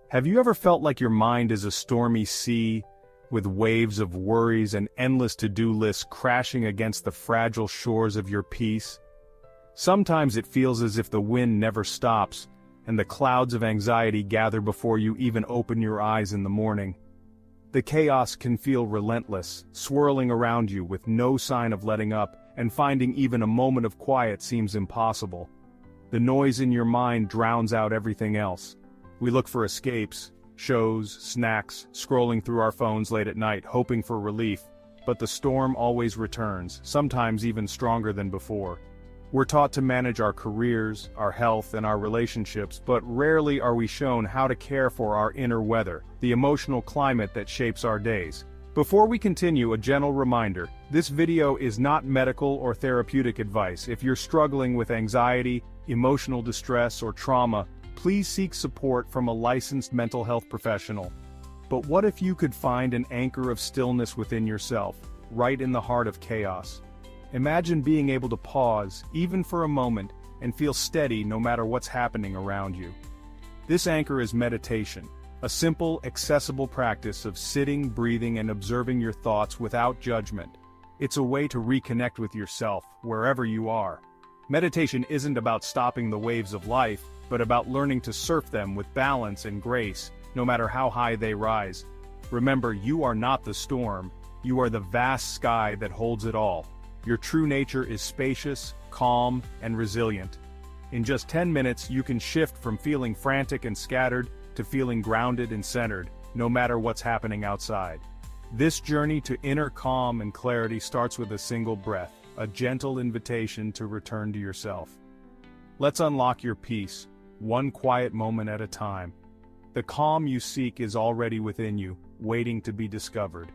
Have you ever felt like your mind is a stormy sea, with waves of worries and endless to-do lists crashing against the fragile shores of your peace? Sometimes it feels as if the wind never stops, and the clouds of anxiety gather before you even open your eyes in the morning. The chaos can feel relentless, swirling around you with no sign of letting up, and finding even a moment of quiet seems impossible. The noise in your mind drowns out everything else. We look for escapes, shows, snacks, scrolling through our phones late at night hoping for relief, but the storm always returns, sometimes even stronger than before. We're taught to manage our careers, our health, and our relationships, but rarely are we shown how to care for our inner weather, the emotional climate that shapes our days. Before we continue, a gentle reminder, this video is not medical or therapeutic advice. If you're struggling with anxiety, emotional distress, or trauma, please seek support from a licensed mental health professional. But what if you could find an anchor of stillness within yourself, right in the heart of chaos? Imagine being able to pause, even for a moment, and feel steady no matter what's happening around you. This anchor is meditation, a simple, accessible practice of sitting, breathing, and observing your thoughts without judgment. It's a way to reconnect with yourself, wherever you are. Meditation isn't about stopping the waves of life, but about learning to surf them with balance and grace, no matter how high they rise. Remember, you are not the storm, you are the vast sky that holds it all. Your true nature is spacious, calm, and resilient. In just 10 minutes, you can shift from feeling frantic and scattered to feeling grounded and centered, no matter what's happening outside. This journey to inner calm and clarity starts with a single breath, a gentle invitation to return to yourself. Let's unlock your peace, one quiet moment at a time. The calm you seek is already within you, waiting to be discovered.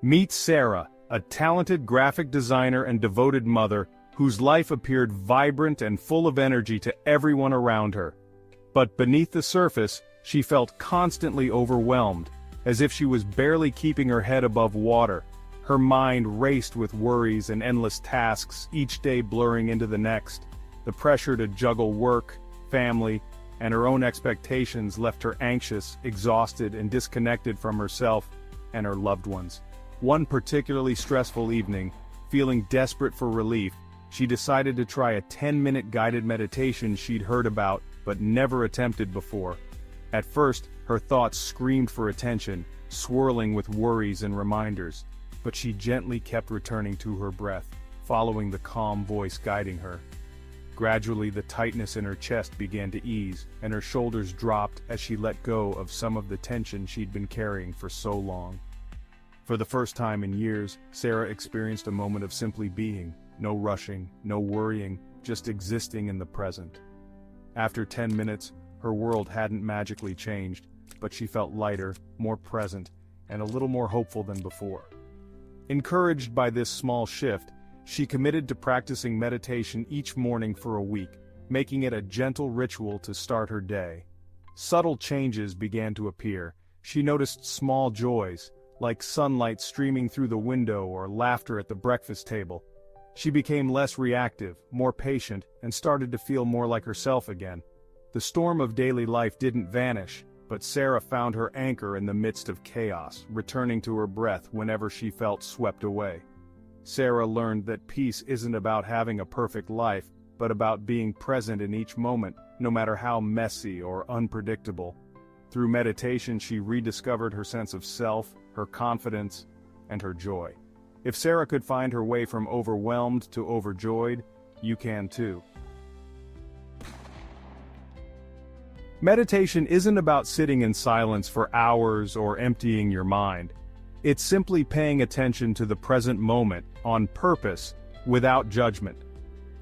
Meet Sarah, a talented graphic designer and devoted mother, whose life appeared vibrant and full of energy to everyone around her. But beneath the surface, she felt constantly overwhelmed, as if she was barely keeping her head above water. Her mind raced with worries and endless tasks, each day blurring into the next. The pressure to juggle work, family, and her own expectations left her anxious, exhausted, and disconnected from herself and her loved ones. One particularly stressful evening, feeling desperate for relief, she decided to try a 10-minute guided meditation she'd heard about but never attempted before. At first, her thoughts screamed for attention, swirling with worries and reminders, but she gently kept returning to her breath, following the calm voice guiding her. Gradually, the tightness in her chest began to ease, and her shoulders dropped as she let go of some of the tension she'd been carrying for so long. For the first time in years, Sarah experienced a moment of simply being, no rushing, no worrying, just existing in the present. After 10 minutes, her world hadn't magically changed, but she felt lighter, more present, and a little more hopeful than before. Encouraged by this small shift, she committed to practicing meditation each morning for a week, making it a gentle ritual to start her day. Subtle changes began to appear. She noticed small joys, like sunlight streaming through the window or laughter at the breakfast table. She became less reactive, more patient, and started to feel more like herself again. The storm of daily life didn't vanish, but Sarah found her anchor in the midst of chaos, returning to her breath whenever she felt swept away. Sarah learned that peace isn't about having a perfect life, but about being present in each moment, no matter how messy or unpredictable. Through meditation, she rediscovered her sense of self, her confidence, and her joy. If Sarah could find her way from overwhelmed to overjoyed, you can too. Meditation isn't about sitting in silence for hours or emptying your mind. It's simply paying attention to the present moment, on purpose, without judgment.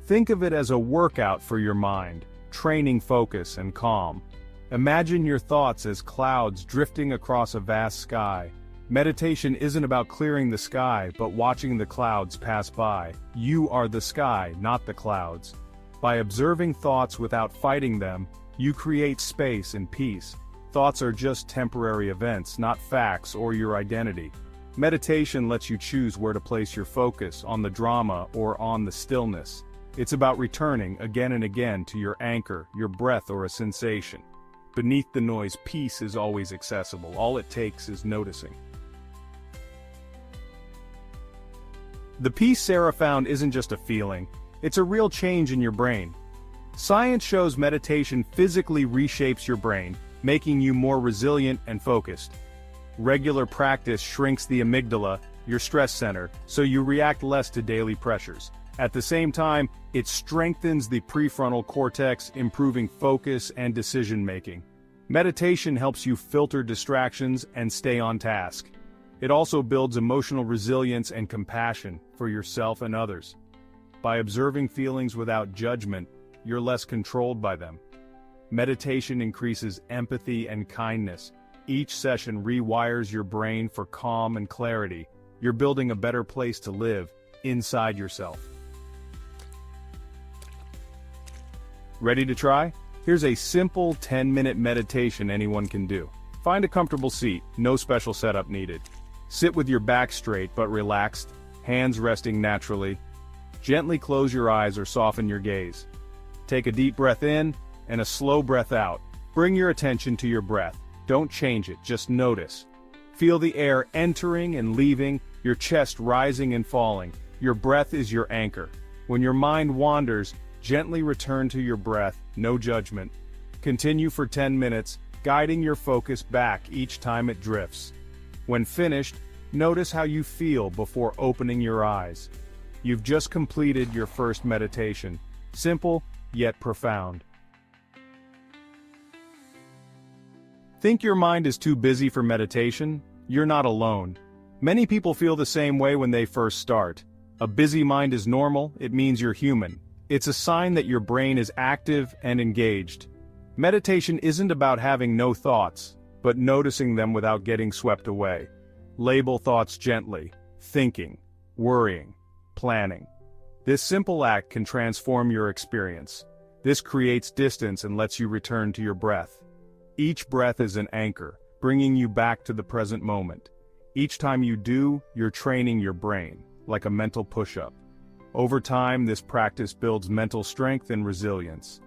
Think of it as a workout for your mind, training focus and calm. Imagine your thoughts as clouds drifting across a vast sky. Meditation isn't about clearing the sky, but watching the clouds pass by. You are the sky, not the clouds. By observing thoughts without fighting them, you create space and peace. Thoughts are just temporary events, not facts or your identity. Meditation lets you choose where to place your focus, on the drama or on the stillness. It's about returning again and again to your anchor, your breath, or a sensation. Beneath the noise, peace is always accessible. All it takes is noticing. The peace Sarah found isn't just a feeling, it's a real change in your brain. Science shows meditation physically reshapes your brain, making you more resilient and focused. Regular practice shrinks the amygdala, your stress center, so you react less to daily pressures. At the same time, it strengthens the prefrontal cortex, improving focus and decision-making. Meditation helps you filter distractions and stay on task. It also builds emotional resilience and compassion for yourself and others. By observing feelings without judgment, you're less controlled by them. Meditation increases empathy and kindness. Each session rewires your brain for calm and clarity. You're building a better place to live, inside yourself. Ready to try? Here's a simple 10-minute meditation anyone can do. Find a comfortable seat, no special setup needed. Sit with your back straight but relaxed, hands resting naturally. Gently close your eyes or soften your gaze. Take a deep breath in and a slow breath out. Bring your attention to your breath. Don't change it, just notice. Feel the air entering and leaving, your chest rising and falling. Your breath is your anchor. When your mind wanders, gently return to your breath, no judgment. Continue for 10 minutes, guiding your focus back each time it drifts. When finished, notice how you feel before opening your eyes. You've just completed your first meditation. Simple, yet profound. Think your mind is too busy for meditation? You're not alone. Many people feel the same way when they first start. A busy mind is normal, it means you're human. It's a sign that your brain is active and engaged. Meditation isn't about having no thoughts, but noticing them without getting swept away. Label thoughts gently: thinking, worrying, planning. This simple act can transform your experience. This creates distance and lets you return to your breath. Each breath is an anchor, bringing you back to the present moment. Each time you do, you're training your brain, like a mental push-up. Over time, this practice builds mental strength and resilience.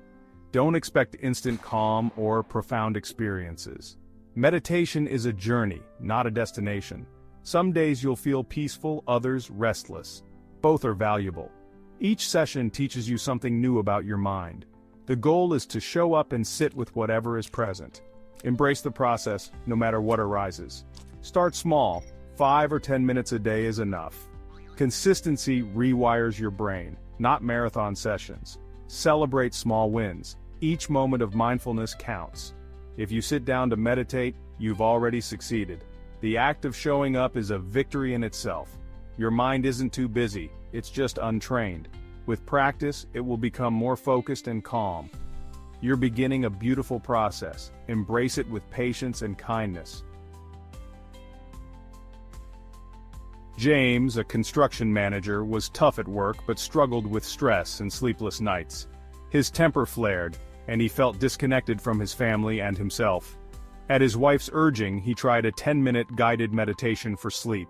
Don't expect instant calm or profound experiences. Meditation is a journey, not a destination. Some days you'll feel peaceful, others restless. Both are valuable. Each session teaches you something new about your mind. The goal is to show up and sit with whatever is present. Embrace the process, no matter what arises. Start small, 5 or 10 minutes a day is enough. Consistency rewires your brain, not marathon sessions. Celebrate small wins. Each moment of mindfulness counts. If you sit down to meditate, you've already succeeded. The act of showing up is a victory in itself. Your mind isn't too busy, it's just untrained. With practice, it will become more focused and calm. You're beginning a beautiful process. Embrace it with patience and kindness. James, a construction manager, was tough at work but struggled with stress and sleepless nights. His temper flared, and he felt disconnected from his family and himself. At his wife's urging, he tried a 10-minute guided meditation for sleep.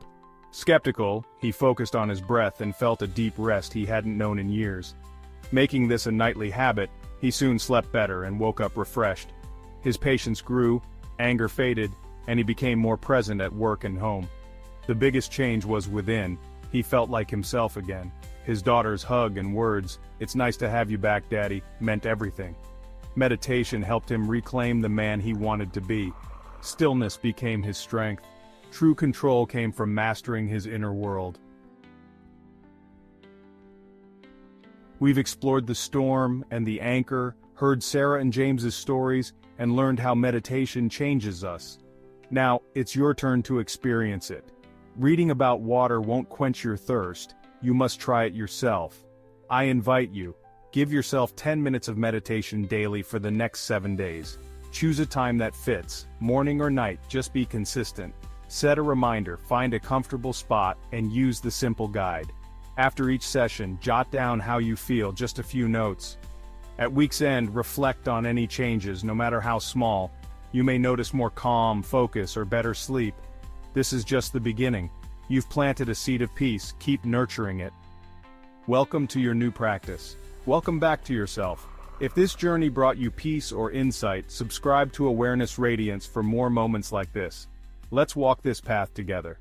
Skeptical, he focused on his breath and felt a deep rest he hadn't known in years. Making this a nightly habit, he soon slept better and woke up refreshed. His patience grew, anger faded, and he became more present at work and home. The biggest change was within. He felt like himself again. His daughter's hug and words, "It's nice to have you back, Daddy," meant everything. Meditation helped him reclaim the man he wanted to be. Stillness became his strength. True control came from mastering his inner world. We've explored the storm and the anchor, heard Sarah and James's stories, and learned how meditation changes us. Now, it's your turn to experience it. Reading about water won't quench your thirst. You must try it yourself. I invite you. Give yourself 10 minutes of meditation daily for the next 7 days. Choose a time that fits, morning or night, just be consistent. Set a reminder, find a comfortable spot, and use the simple guide. After each session, jot down how you feel, just a few notes. At week's end, reflect on any changes, no matter how small. You may notice more calm, focus, or better sleep. This is just the beginning. You've planted a seed of peace, keep nurturing it. Welcome to your new practice. Welcome back to yourself. If this journey brought you peace or insight, subscribe to Awareness Radiance for more moments like this. Let's walk this path together.